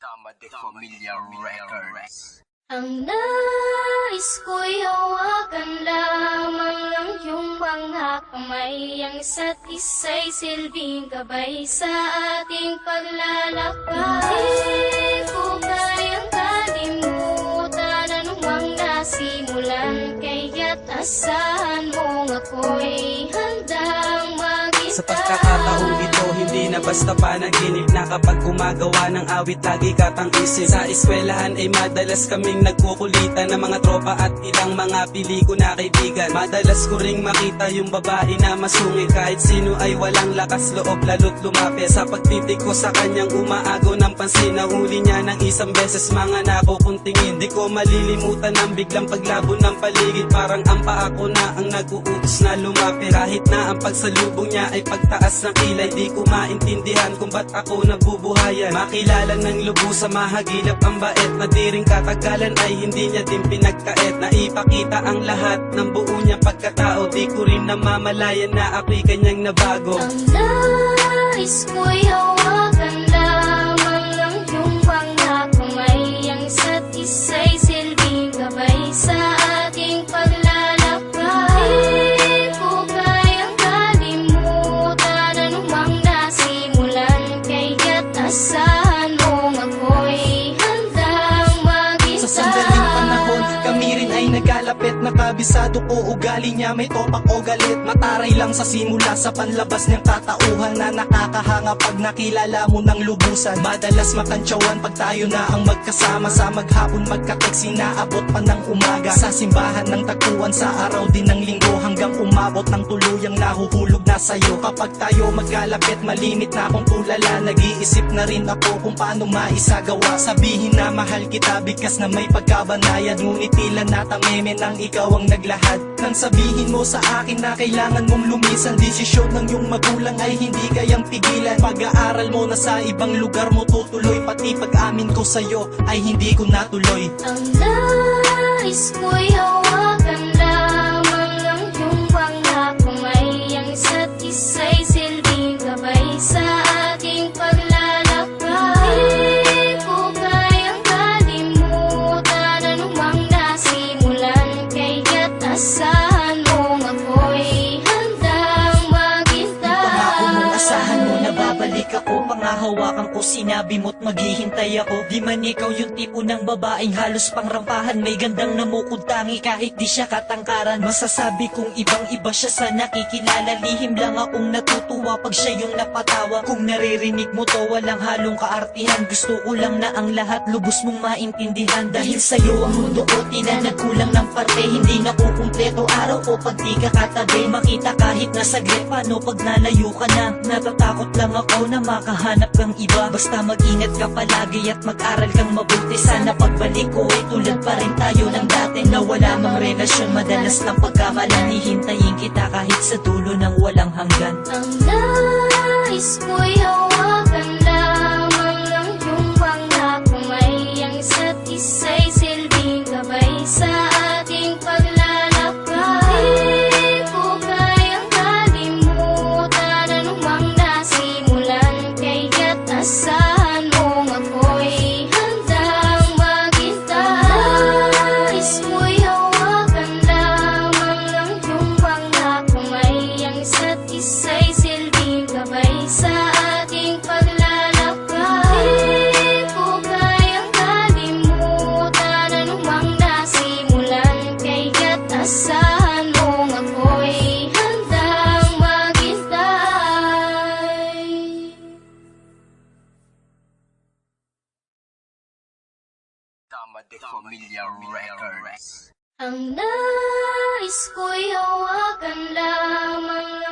Dama de Familia Records. Ang nais ko'y hawakan lamang ang iyong mga kamay. Ang isa't isa'y silbing gabay sa ating paglalakbay. Hindi ko kayang kalimutan anumang nasimulan, kaya't asahan mong ako'y handang sa pagkakataong ito, hindi na basta panaginip na kapag gumagawa ng awit, lagi katang isip. Sa eskwelahan ay madalas kaming nagkukulitan ng mga tropa at ilang mga piligo na kaibigan. Madalas ko ring makita yung babae na masungit, kahit sino ay walang lakas loob lalo't lumapit. Sa pagtitig ko sa kanyang umaagaw ng pansin, nahuli niya ng isang beses mga nakukuntingin. Di ko malilimutan ang biglang paglabo ng paligid, parang ang paa ko na ang nag-uutos na lumapit. Kahit na ang pagsalubong niya ay pagtaas ng kilay, di ko maintindihan kung ba't ako nabubuhayan. Makilala ng lubos sa mahagilap ang bait, na di ring katagalan ay hindi niya din pinagkait. Naipakita ang lahat ng buo niya pagkatao, di ko rin namamalayan na ako'y kanyang nabago. Ang nais ko'y hawakan lamang ang iyong mga kamay. Ang isa't isa'y silbing gabay sa ating paglalakbay. Di ko kayang kalimutan anumang nasimulan, kaya't asahan mong ako'y handang maghintay. Sa sandaling panahon, kami rin ay nagkalapit. Nakabisado ko ugali niya, may topak o galit. Mataray lang sa simula, sa panlabas niyang katauhan na nakakahanga pag nakilala mo ng lubusan. Madalas makantsawan pag tayo na ang magkasama, sa maghapon magka-text, inaabot pa ng umaga. Sa simbahan ng tagpuan, sa araw din ng linggo, hanggang umabot ng tuluyang nahuhulog na sa'yo. Kapag tayo magkalapit, malimit na akong tulala. Nag-iisip na rin ako kung paano maisagawa. Sabihin na mahal kita, bigkas na may pagkabanayad, ngunit tila natameme nang ikaw ang naglahad. Nang sabihin mo sa akin na kailangan mong lumisan, desisyon ng iyong magulang ay hindi kayang pigilan. Pag-aaral mo na sa ibang lugar mo tutuloy, pati pag-amin ko sa'yo ay hindi ko natuloy. Ang nais ko'y hawakan lamang ang iyong mga kamay. Ang isa't isa'y silbing gabay sa ating paglalakbay. Di ko kayang kalimutan anumang nasimulan, kaya't asahan mong ako'y handang maghintay. Pangako mo, asahan mo na babalik ako. Pangahawakan ko, sinabi mo't maghihintay ako. Di man ikaw yung tipo ng babaeng halos pangrampahan, may gandang namukod tangi kahit di siya katangkaran. Masasabi kong ibang iba siya sa nakikilala, lihim lang akong natutuwa pag siya yung napatawa. Kung naririnig mo to, walang halong kaartihan, gusto ko lang na ang lahat lubos mong maintindihan. Dahil sa'yo ang mundo ko tinanagkulang ng parte, hindi na kukumpleto araw ko pag di ka katabi. Makita kahit na saglit, paano pag nalayo ka na? Natatakot lang ako na makahanap kang iba. Basta mag-ingat ka palagi at mag-aral kang mabuti. Sana pagbalik ko ay tulad pa rin tayo ng dati, na wala mang relasyon, madalas lang pagkamalan. Hihintayin kita kahit sa dulo ng walang hanggan. Ang nais ko'y hawakan lamang ang iyong mga kamay. Ang isa't isa'y silbing gabay sa ating paglalakbay. Di ko kayang kalimutan anumang nasimulan, kaya't asahan mong ako'y handang maghintay. Nais ko'y hawakan lamang ang iyong mga kamay. Ang isa't isa'y silbing gabay sa ating paglalakbay. Di ko kayang kalimutan anumang nasimulan, kaya't asahan mong ako'y handang maghintay. Dama de Familia Records. Ang nais ko'y hawakan lamang